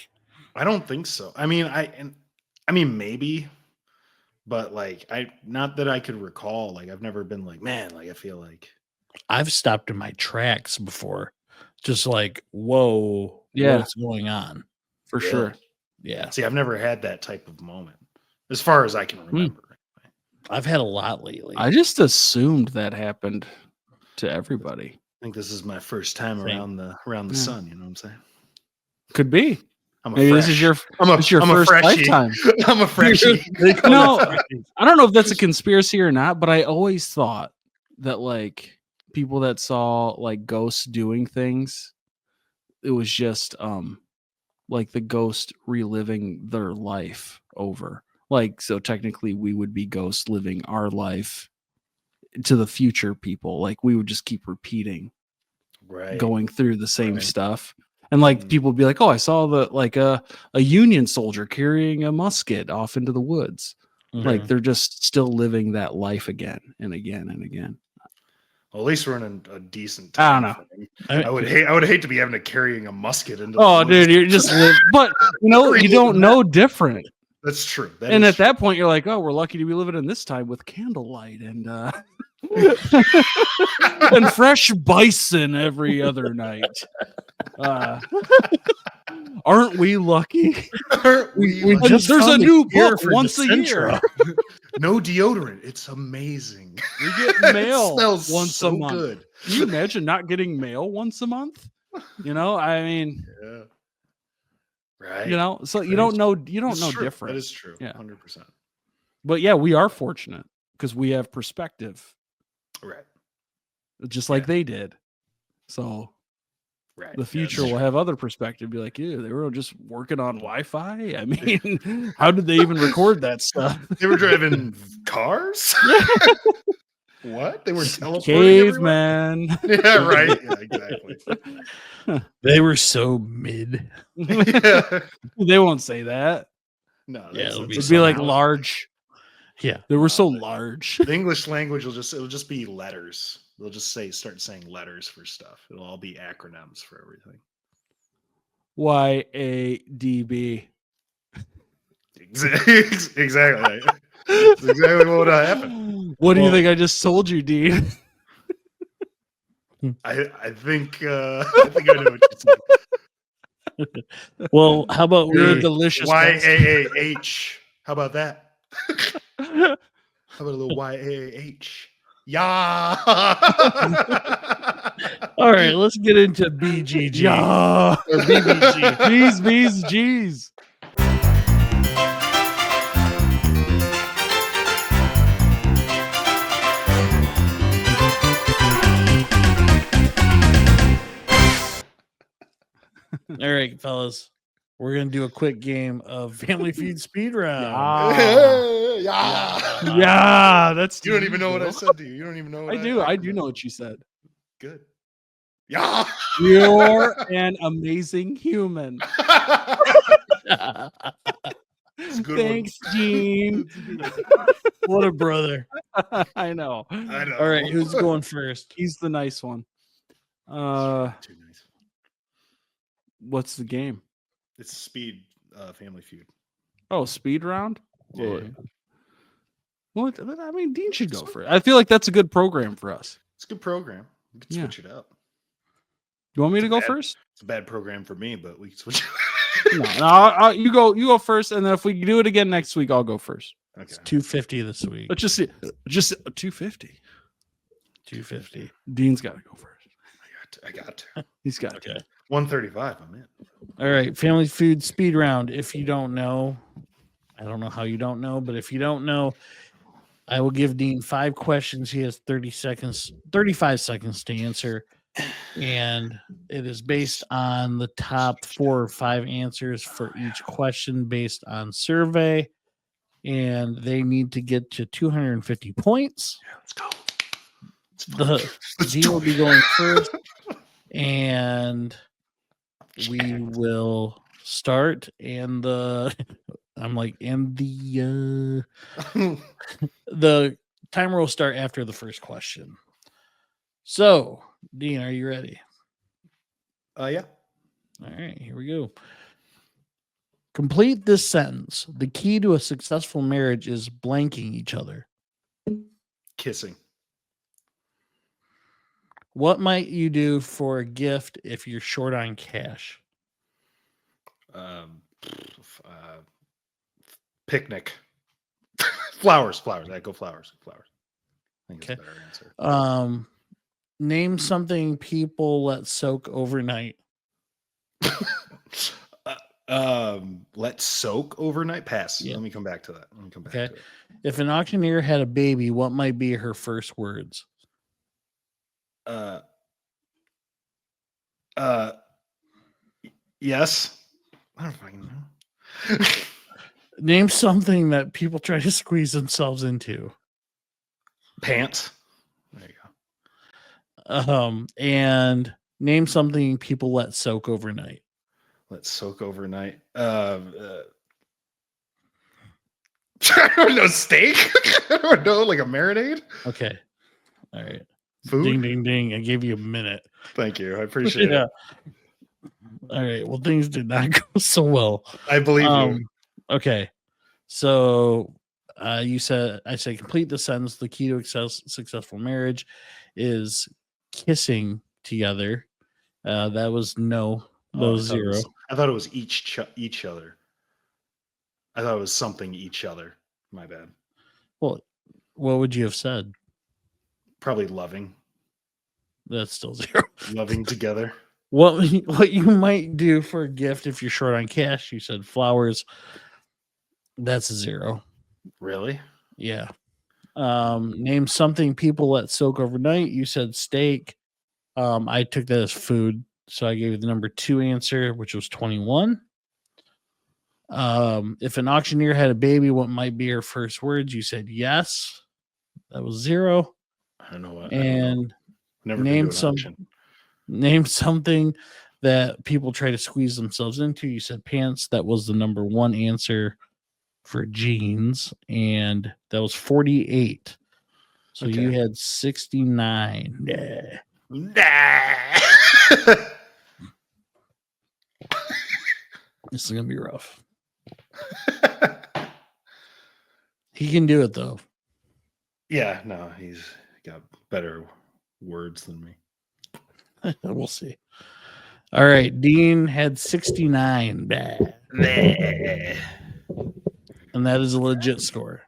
I don't think so. I mean, maybe, but like not that I could recall. Like I've never been like, man, like I feel like I've stopped in my tracks before, just like, whoa, Yeah. what's going on? For Really? sure. Yeah, See, I've never had that type of moment, as far as I can remember. I've had a lot lately. I just assumed that happened to everybody. I think this is my first time Same. around the Yeah. sun. You know what I'm saying? Could be. I'm a Maybe fresh. this is your I'm a, it's your I'm a first freshie. lifetime. I'm a freshie. They call No, it freshie. I don't know if that's a conspiracy or not, but I always thought that like people that saw like ghosts doing things, it was just like the ghost reliving their life over. Like, so technically we would be ghosts living our life to the future people. Like we would just keep repeating, Right. going through the same Right. stuff. And like Mhm. people would be like, oh, I saw a Union soldier carrying a musket off into the woods. Like Mhm. they're just still living that life again and again and again. Well, at least we're in a decent I don't time know. frame. I- I would hate to be having to carrying a musket into. Oh, the woods. dude, you're just but you don't know different. That's true. And at that point, you're like, oh, we're lucky to be living in this time with candlelight and and fresh bison every other night. Aren't we lucky? we we lucky? just There's a found the new cure book for once a year. Decentro. No deodorant. It's amazing. We get mail It smells once so a month. good. Can you imagine not getting mail once a month? I mean, Yeah. Right. so you don't know That's true. different. That is true. Yeah. 100%. But yeah, we are fortunate because we have perspective, Right. just like they did. So Right. the future That's will have other perspective. Be like, yeah, they were just working on Wi-Fi. I mean, how did they even record that stuff? They were driving cars? What? They were teleporting everywhere? Caveman. Yeah, right. Yeah, exactly. They were so mid. Yeah. They won't say that. No, Yeah, it'll be It'd be like somehow. large. Yeah. They were No, so but- large. The English language will just be letters. They'll just start saying letters for stuff. It'll all be acronyms for everything. YADB. Exactly. That's exactly what would happen. What do you Well- think I just told you, Dean? I think I know what you said. Well, how about You're a we? delicious bastard. YAAH. How about that? How about a little YAAH? Yeah. All right, let's get into BGG. Yeah. Or BBG. G's, G's. All right, fellas, we're gonna do a quick game of Family Feud speed round. Yeah. Yeah, that's You don't even know what I said to you. You don't even know what I do. I do know what you said. Good. Yeah. You're an amazing human. It's a good Thanks, one. Gene. It's a good one. What a brother. I know. I know. All right, who's going first? He's the nice one. Too nice. What's the game? It's speed Family Feud. Oh, speed round? Yeah. Well, I mean, Dean should go for it. I feel like that's a good program for us. It's a good program. You can Yeah. switch it up. You want me to go bad- first? It's a bad program for me, but we can switch. No, you go first, and then if we do it again next week, I'll go first. It's Okay. 250 this week. Let's just 250. 250. Dean's got to go first. I got to. He's got Okay. 135. I'm in. All right. Family Food speed round. If you don't know, I don't know how you don't know, but if you don't know, I will give Dean 5 questions. He has 35 seconds to answer. And it is based on the top 4 or 5 answers for each question based on survey. And they need to get to 250 points. Let's go. Dean will be going first. And we will start. And the the timer will start after the first question. So, Dean, are you ready? Yeah. All right, here we go. Complete this sentence. The key to a successful marriage is blanking each other. Kissing. What might you do for a gift if you're short on cash? Picnic. Flowers. I go flowers. I think it's a Okay. better answer. Name something people let soak overnight. Let soak overnight. Pass. Yeah. Let me come back to that. Okay. If an auctioneer had a baby, what might be her first words? Yes. I don't fucking know. Name something that people try to squeeze themselves into. Pants. There you go. And name something people let soak overnight. Let soak overnight. I don't know, steak. I don't know, like a marinade. Okay. All right. Food. Ding, ding, ding. I gave you a minute. Thank you. I appreciate it. All right. Well, things did not go so well. I believe you. Okay. So I said complete the sentence. The key to successful marriage is kissing together. That was no. That was 0. I thought it was each other. I thought it was something each other. My bad. Well, what would you have said? Probably loving. That's still 0. Loving together. What you might do for a gift if you're short on cash? You said flowers. That's a 0. Really? Yeah. Name something people let soak overnight. You said steak. I took that as food, so I gave you the number 2 answer, which was 21. If an auctioneer had a baby, what might be her first words? You said yes. That was 0. I don't know what. And never name something that people try to squeeze themselves into. You said pants. That was the number 1 answer for jeans, and that was 48. So you had 69. This is gonna be rough. He can do it though. Yeah, no, he's got better words than me. We'll see. All right, Dean had 69. And that is a legit score.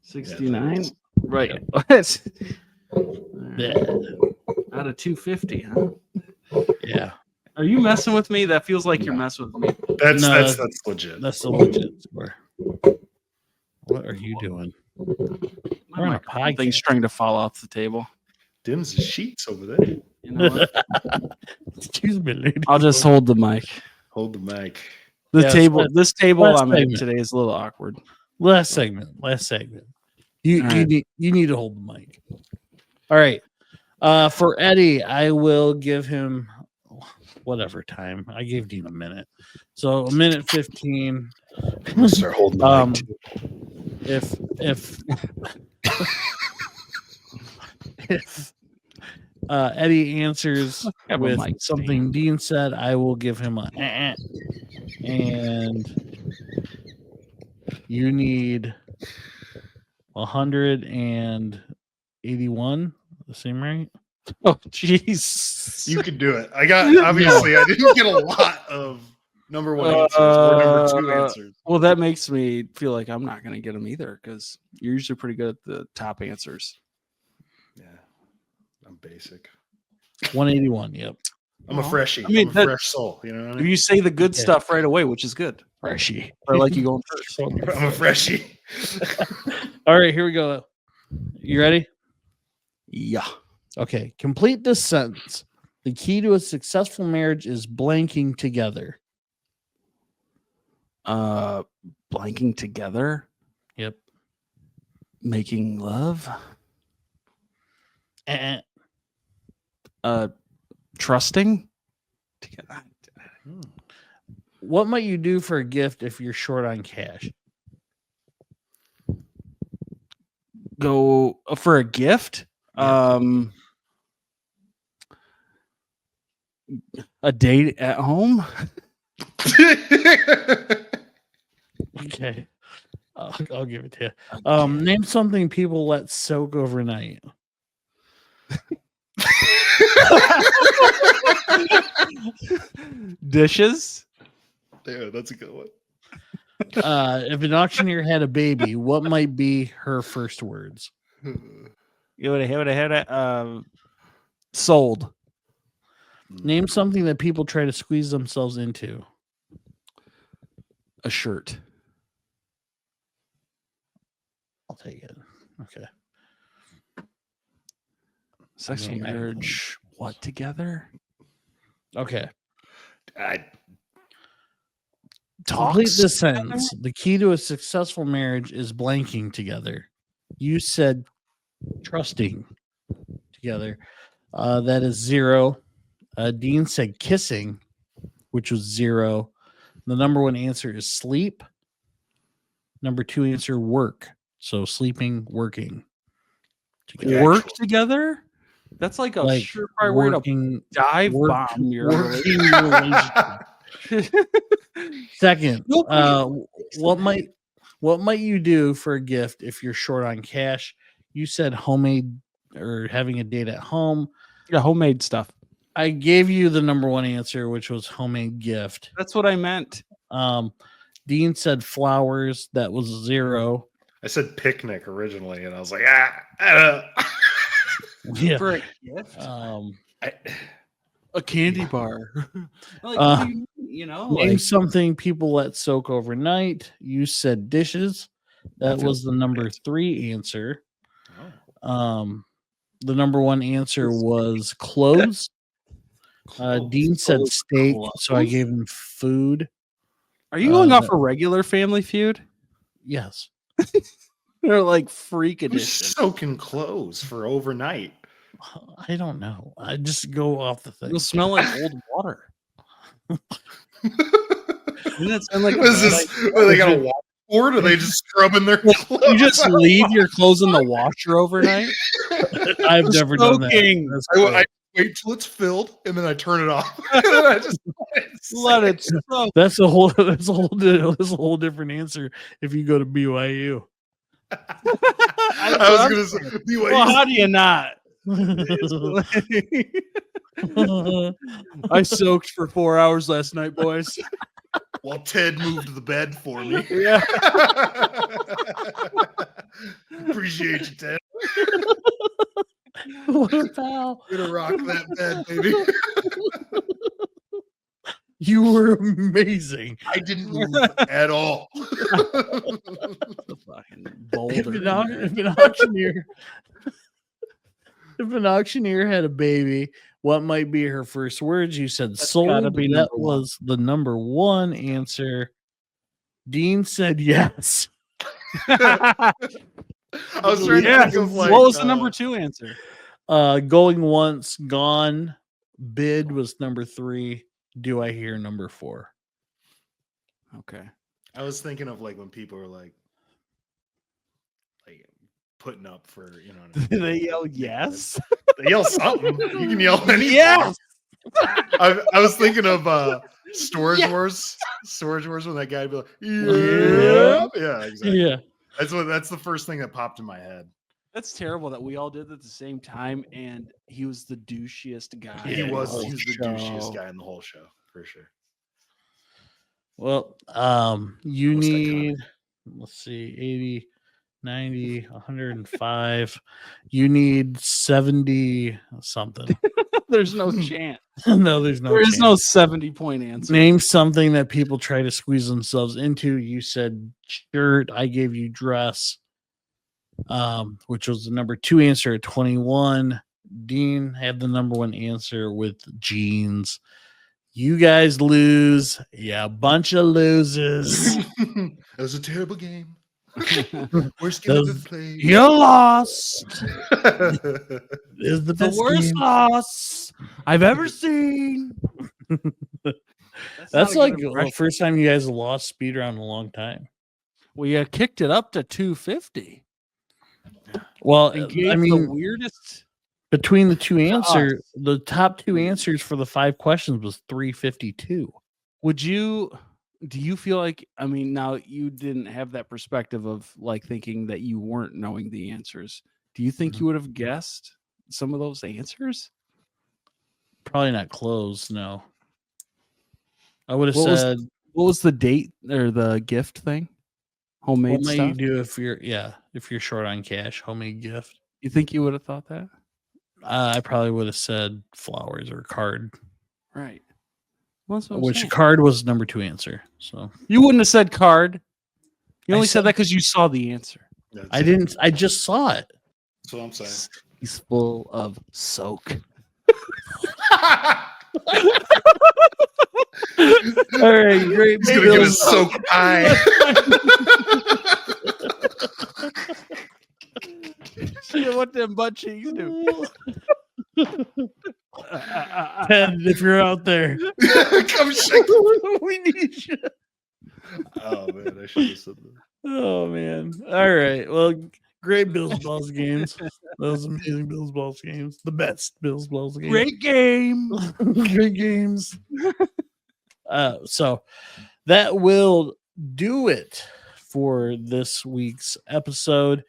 69? Yeah, right. Yeah. Out of 250, huh? Yeah. Are you messing with me? That feels like you're messing with me. That's legit. That's a legit score. What are you doing? We're on a podcast. Things trying to fall off the table. Dim's sheets over there. You know what? Excuse me, lady. I'll just hold the mic. Hold the mic. This table last I'm at segment. today is a little awkward. Last segment. You need to hold the mic. All right. For Eddie, I will give him whatever time. I gave Dean a minute. So 1:15. I'm gonna start holding the mic too. If Eddie answers with something Dean said, I will give him a and you need 181. The same, right? Oh, jeez. You could do it. I didn't get a lot of number one answers or number two answers. Well, that makes me feel like I'm not going to get them either because you're usually pretty good at the top answers. Yeah, I'm basic. 181. Yep. I'm a freshie. I mean, I'm a fresh soul. You know what I If mean? you say the good Yeah. stuff right away, which is good. Freshie. I like you going first. I'm a freshie. All right, here we go. You ready? Yeah. Okay. Complete this sentence. The key to a successful marriage is blanking together. Blanking together. Yep. Making love. Eh. Trusting. Together. What might you do for a gift if you're short on cash? Go for a gift. Yeah. A date at home. Okay. I'll give it to you. Name something people let soak overnight. Dishes. Yeah, that's a good one. If an auctioneer had a baby, what might be her first words? You would have had it. Sold. Name something that people try to squeeze themselves into. A shirt. I'll take it. Okay. Sexual Yeah. marriage. What together? Okay. Talks Complete this sentence. The key to a successful marriage is blanking together. You said trusting together. That is 0. Dean said kissing, which was 0. The number one answer is sleep. Number 2 answer work. So sleeping, working. Yeah, Work together. That's like a Like surefire way to working, dive work- bomb your working relationship. Second, Nobody what might you do for a gift if you're short on cash? You said homemade or having a date at home. Yeah, homemade stuff. I gave you the number one answer, which was homemade gift. That's what I meant. Dean said flowers. That was 0. I said picnic originally, and I was like, Yeah. For a gift, a candy bar. Like, what do you know, Name like, something people let soak overnight. You said dishes. That was the number 3 answer. The number 1 answer was clothes. Dean said steak, so I gave him food. Are you going off a regular Family Feud? Yes. Or like freak Who's edition? soaking clothes for overnight? I don't know. I just go off the thing. It'll smell like old water. Doesn't that sound like What is this? Are they got a washboard? Or are they just scrubbing their clothes? you just leave your clothes in the washer overnight? I've never done that. Soaking. That's I great. wait till it's filled and then I turn it off. And then I just Let it soak. That's a whole different answer if you go to BYU. I was gonna say BYU. Well, how do you not? I soaked for 4 hours last night, boys. While Ted moved the bed for me. Yeah. Appreciate you, Ted. What a pal. You're gonna rock that bed, baby. You were amazing. I didn't move at all. Fucking boulder. If an auctioneer had a baby, what might be her first words? You said That's sold. gotta be That number one. was the number 1 answer. Dean said yes. I was trying to think of like what was the number 2 answer? Going once, gone. Bid was number 3. Do I hear number 4? Okay. I was thinking of like when people are like putting up for, you know what I mean? They yell yes. They yell something. You can yell anything. Yes. I was thinking of Storage Wars. Storage Wars when that guy would be like, yeah, exactly. Yeah. That's the first thing that popped in my head. That's terrible that we all did it at the same time, and he was the douchiest guy. He Yeah, was the he was the show. douchiest guy in the whole show for sure. Well, you Most need, let's see, 80, 90, 105. You need 70 something. There's no chance. No, there's no There is chance. no 70-point answer. Name something that people try to squeeze themselves into. You said shirt. I gave you dress, which was the number 2 answer at 21. Dean had the number 1 answer with jeans. You guys lose. Yeah, a bunch of losers. It was a terrible game. Worst game Those- I've ever played. You lost. Is the The best worst game. loss I've ever seen. That's not a like good the impression. first time you guys have lost speed round in a long time. We kicked it up to 250. Well, And gave I the mean, weirdest. between the two to answers, us. the top 2 answers for the 5 questions was 352. Do you feel like, I mean, now you didn't have that perspective of like thinking that you weren't knowing the answers. Do you think Mhm. you would have guessed some of those answers? Probably not close. No, I would have What was- said, What was the date or the gift thing? Homemade "What may you stuff? do if you're short on cash? Homemade gift." You think you would have thought that? I probably would have said flowers or card, Right. Well, that's what I'm which saying. card was the number 2 answer. So You wouldn't have said card. You I only said said- that because you saw the answer. I didn't. I just saw it. That's what I'm saying. He's full of soak. All right, great. He's gonna get a soak pie. Shit, what them butt cheeks do? Ted, if you're out there, Come shake. we need you. Oh man, I should have said that. Oh man. All right. Well, great Bills Balls games. Those amazing Bills Balls games. The best Bills Balls games. Great game. Great games. So that will do it for this week's episode.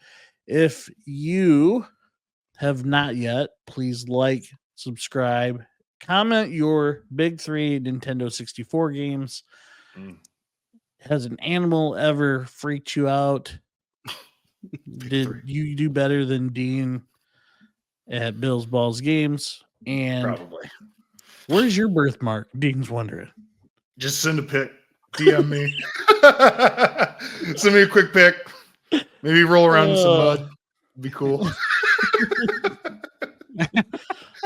If you have not yet, please like, subscribe, comment your big 3 Nintendo 64 games. Mm. Has an animal ever freaked you out? Did 3. you do better than Dean at Bills Balls games? And Probably. where's your birthmark? Dean's wondering. Just send a pic. DM me. Send me a quick pic. Maybe roll around in some mud. Be cool.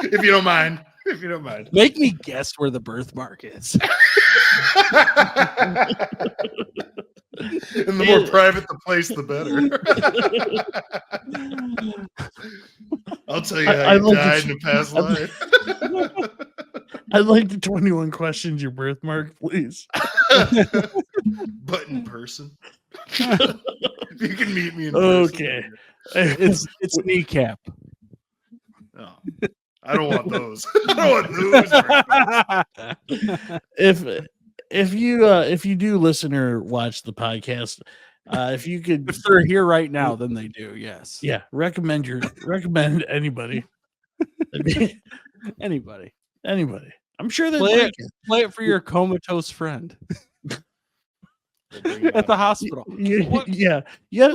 If you don't mind. If you don't mind. Make me guess where the birthmark is. And the more private the place, the better. I'll tell you how I'd you like died to- in a past life. I'd like the 21 questions your birthmark, please. But in person. If you can meet me in person. Okay. It's kneecap. Oh, I don't want those. I don't want those. if you do listen or watch the podcast, if you could, If they're here right now, then they do. Yes. yeah, recommend anybody. Anybody. Anybody. I'm sure they Play like it. it. Play it for your comatose friend at the hospital. What- Yeah, you got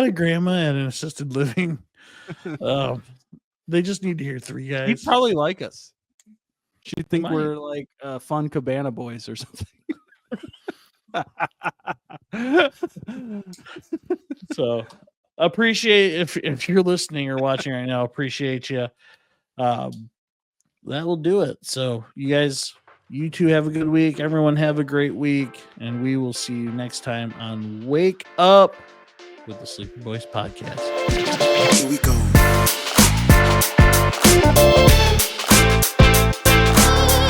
a grandma at an assisted living. They just need to hear 3 He'd guys. probably like us. She'd think Might. we're like fun cabana boys or something. So appreciate if you're listening or watching right now, appreciate you. That will do it. So you two have a good week. Everyone have a great week, and we will see you next time on Wake Up with the Sleepy Boys podcast. Here we go.